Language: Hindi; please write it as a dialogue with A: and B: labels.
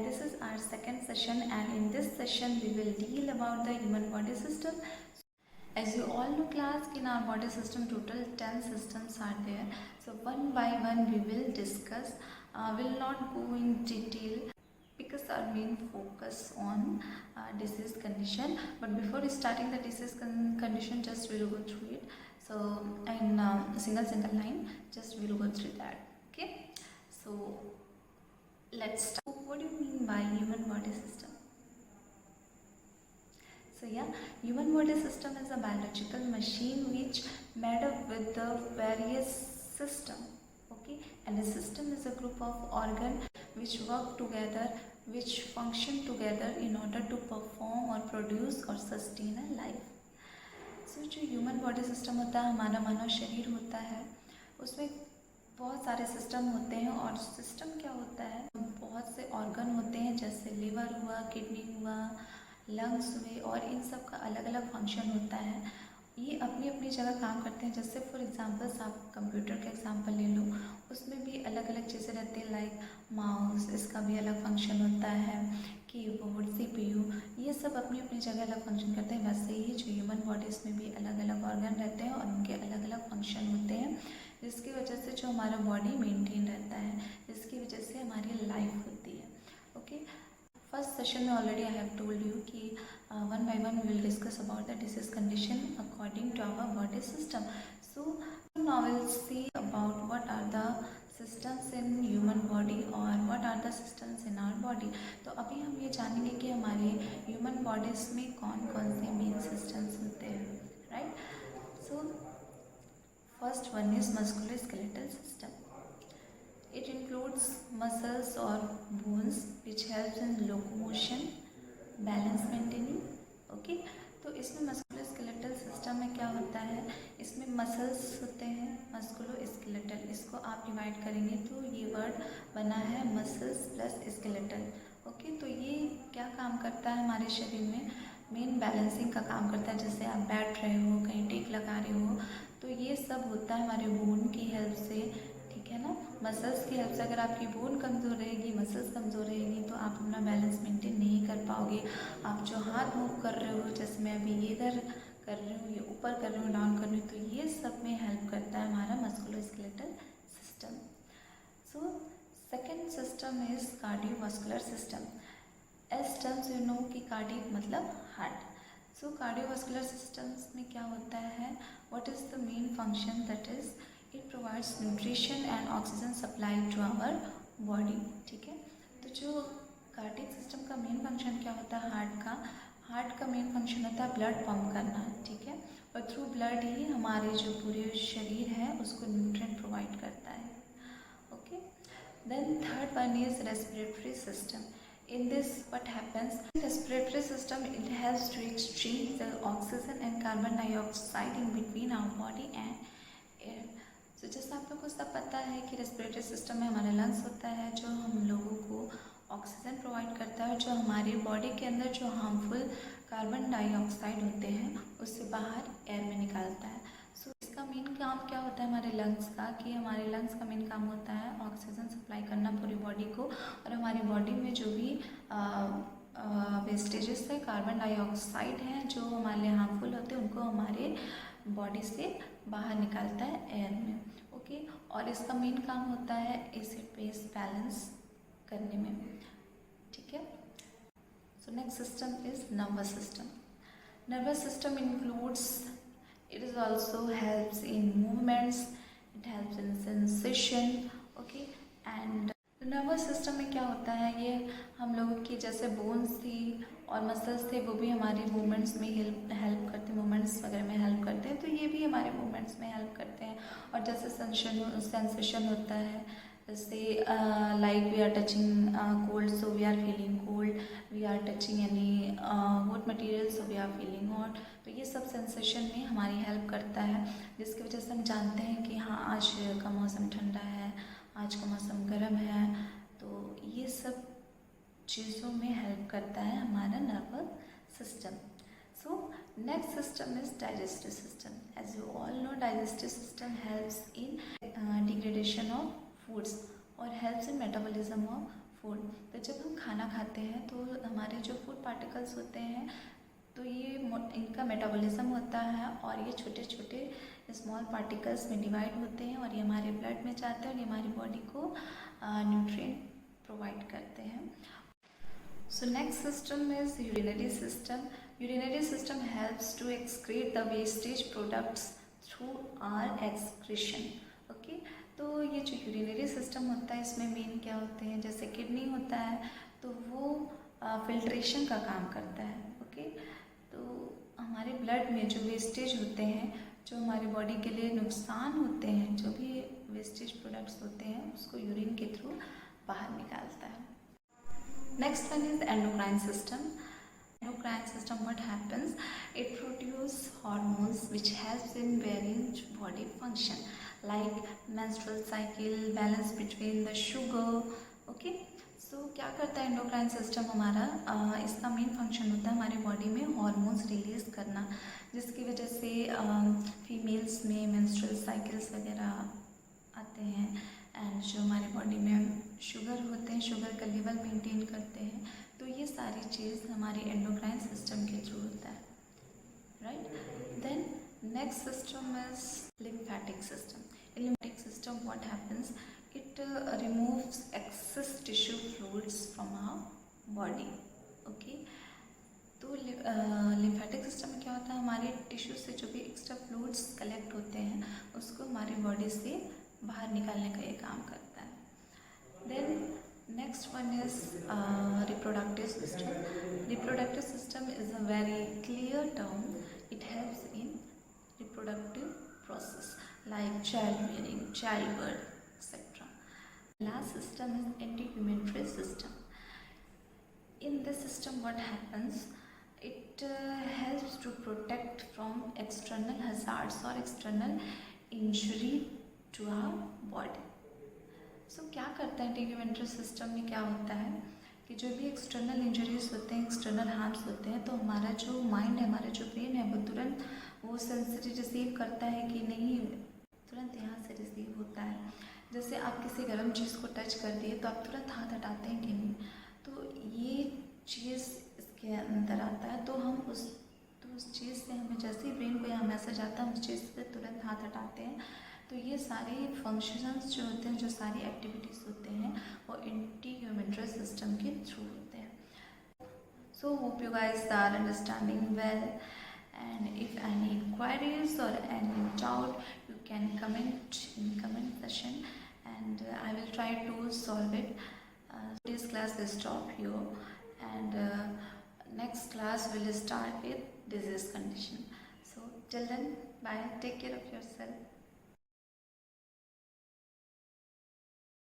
A: this is our second session, and in this session we will deal about the human body system. As you all know class, in our body system total 10 systems are there. So one by one we will discuss. Will not go in detail because our main focus on disease condition. But before starting the disease condition, just we'll go through it. So in single line, just we'll go through that. Okay. So let's start. So what do you mean by human body system? So yeah, human body system is a biological machine which made up with the various system. Okay, and a system is a group of organ which work together, which function together in order to perform or produce or sustain a life. So जो ह्यूमन बॉडी सिस्टम होता है, हमारा मानव शरीर होता है, उसमें बहुत सारे सिस्टम होते हैं. और सिस्टम क्या होता है, बहुत से ऑर्गन होते हैं जैसे लिवर हुआ, किडनी हुआ, लंग्स हुए, और इन सब का अलग अलग फंक्शन होता है. ये अपनी अपनी जगह काम करते हैं. जैसे फॉर एग्जांपल्स आप कंप्यूटर का एग्जांपल ले लो, उसमें भी अलग अलग चीज़ें रहती हैं, लाइक माउस, इसका भी अलग फंक्शन होता है, कीबोर्ड, सीपीयू, ये सब अपनी अपनी जगह अलग फंक्शन करते हैं. वैसे ही जो ह्यूमन बॉडीज़ में भी अलग अलग ऑर्गन रहते हैं और उनके अलग अलग फंक्शन होते हैं, जिसकी वजह से जो हमारा बॉडी मेंटेन रहता है, जिसकी वजह से हमारी लाइफ होती है. ओके, फर्स्ट सेशन में already I have told you कि one by one we will discuss about the disease condition according to our body system. So now will see about what are the systems in human body और what are the systems in our body. तो अभी हम ये जानेंगे कि हमारे ह्यूमन बॉडीज़ में कौन कौन से मेन सिस्टम्स होते हैं. Right. So first one is musculoskeletal system. It includes muscles or bones which helps in locomotion, balance maintaining. Okay, तो इसमें मस्कुलोस्केलेटल सिस्टम में क्या होता है, इसमें मसल्स होते हैं, मस्कुलोस्केलेटल, इसको आप डिवाइड करेंगे तो ये वर्ड बना है मसल्स प्लस स्केलेटल. ओके, तो ये क्या काम करता है हमारे शरीर में, मेन बैलेंसिंग का काम करता है. जैसे आप बैठ रहे हो, कहीं टेक लगा रहे हो, तो ये सब होता है हमारे बोन की हेल्प से. ठीक है ना, मसल्स की हेल्प से. अगर आपकी बोन कमज़ोर रहेगी, मसल्स कमज़ोर रहेगी, तो आप अपना बैलेंस मेंटेन नहीं कर पाओगे. आप जो हाथ मूव कर रहे हो, जैसे मैं अभी ये इधर कर रही हूँ, ये ऊपर कर रही हूँ, डाउन कर रही हूँ, तो ये सब में हेल्प करता है हमारा musculoskeletal system. So second system is cardiovascular system. As terms you know कि कार्डियक मतलब हार्ट. सो कार्डियोवास्कुलर सिस्टम्स में क्या होता है, what is the main function, that is it provides nutrition and oxygen supply to our body. ठीक है, तो जो कार्डियक सिस्टम का मेन फंक्शन क्या होता है, हार्ट का मेन फंक्शन होता है ब्लड पंप करना. ठीक है, और थ्रू ब्लड ही हमारे जो पूरे शरीर है उसको न्यूट्रिएंट प्रोवाइड करता है. Okay, then third one is respiratory system. In this what happens, respiratory system, it helps to exchange the oxygen and carbon dioxide in between our body and air. तो जैसा आप लोगों को सब पता है कि रेस्पिरेटरी सिस्टम में हमारा लंग्स होता है जो हम लोगों को ऑक्सीजन प्रोवाइड करता है, जो हमारी बॉडी के अंदर जो हार्मफुल कार्बन डाइऑक्साइड होते हैं उससे बाहर एयर में निकालता है. सो इसका मेन काम क्या होता है हमारे लंग्स का, कि हमारे लंग्स का मेन काम होता है ऑक्सीजन सप्लाई करना पूरी बॉडी को, और हमारी बॉडी में जो भी वेस्टेजेस है, कार्बन डाइऑक्साइड हैं जो हमारे लिए हार्मफुल होते हैं, उनको हमारे बॉडी से बाहर निकालता है एयर में. ओके, और इसका मेन काम होता है एसिड बेस बैलेंस करने में. ठीक है. सो next system is nervous system. Nervous system includes, it is also helps in movements, it helps in sensation. okay, and nervous system में क्या होता है, ये हम लोगों की जैसे बोन्स थी और मसल्स थे, वो भी हमारे मूवमेंट्स में हेल्प करते हैं, मूवमेंट्स वगैरह में हेल्प करते हैं, तो ये भी हमारे मूवमेंट्स में हेल्प करते हैं. और जैसे सेंसेशन होता है, जैसे like we are touching cold, so we are feeling cold, we are touching any hot material, so we are feeling hot. तो ये सब सेंसेशन में हमारी हेल्प करता है, जिसकी वजह से हम जानते हैं कि हाँ आज का मौसम ठंडा है, आज का मौसम गर्म है. तो ये सब चीज़ों में हेल्प करता है हमारा nervous system. So next system is digestive system. As you all know, digestive system helps in degradation of foods और helps in metabolism of food. तो जब हम खाना खाते हैं तो हमारे जो फूड पार्टिकल्स होते हैं तो ये इनका मेटाबॉलिज्म होता है और ये छोटे छोटे स्मॉल पार्टिकल्स में डिवाइड होते हैं और ये हमारे ब्लड में जाते हैं और ये हमारी बॉडी को न्यूट्रिएंट प्रोवाइड करते हैं। So next system is urinary system. Urinary system helps to excrete the wastage products through our excretion. Okay, तो ये जो यूरिनरी सिस्टम होता है इसमें मेन क्या होते हैं, जैसे किडनी होता है तो वो फिल्ट्रेशन का काम करता है। ओके, तो हमारे ब्लड में जो वेस्टेज होते हैं, जो हमारी बॉडी के लिए नुकसान होते हैं, जो भी वेस्टेज प्रोडक्ट्स होते हैं उसको यूरिन के थ्रू बाहर निकालता है। Next one is endocrine system. Endocrine system, what happens? It produces hormones which helps in varying body function like menstrual cycle, balance between the sugar. Okay, so क्या करता है endocrine system हमारा, इसका मेन फंक्शन होता है हमारी बॉडी में हार्मोन्स रिलीज करना, जिसकी वजह से फीमेल्स में मेंस्ट्रुअल साइकिल्स वगैरह आते हैं एंड जो हमारी बॉडी में शुगर होते हैं, शुगर का लेवल मेंटेन करते हैं। तो ये सारी चीज़ हमारी एंडोक्राइन सिस्टम के थ्रू होता है, right. Then next system is lymphatic system. In lymphatic system what happens, it removes excess tissue fluids from our body. Okay, तो लिम्फेटिक सिस्टम में क्या होता है, हमारे टिश्यू से जो भी एक्स्ट्रा फ्लूइड्स कलेक्ट होते हैं उसको हमारी बॉडी से बाहर निकालने का ये काम करता है। Then next one is reproductive system. Reproductive system is a very clear term. It helps in reproductive process like child bearing, childbirth, etc. Last system is integumentary system. In this system what happens, it helps to protect from external hazards or external injury to our body. So क्या करता है इंटीग्यूमेंट्री सिस्टम में, क्या होता है कि जो भी एक्सटर्नल इंजरीज होते हैं, एक्सटर्नल हार्म्स होते हैं, तो हमारा जो माइंड है, हमारा जो ब्रेन है, वो तुरंत वो सेंसिटिव रिसीव करता है कि नहीं, तुरंत यहाँ से रिसीव होता है। जैसे आप किसी गर्म चीज़ को टच कर दिए तो आप तुरंत हाथ हटाते हैं कि नहीं, तो ये चीज़ इसके अंदर आता है। तो हम उस चीज़ से हमें जैसे ही ब्रेन को यहाँ मैसेज आता है, उस चीज़ से तुरंत हाथ हटाते हैं। तो ये सारे फंक्शंस जो होते हैं, जो सारी एक्टिविटीज़ होते हैं, वो इंटीग्यूमेंट्री सिस्टम के थ्रू होते हैं। So hope you guys are understanding well, and if any queries और any doubt you can comment in comment session and I will try to solve it. This class will stop here and next class will start with disease condition. So till then, bye, take care of yourself.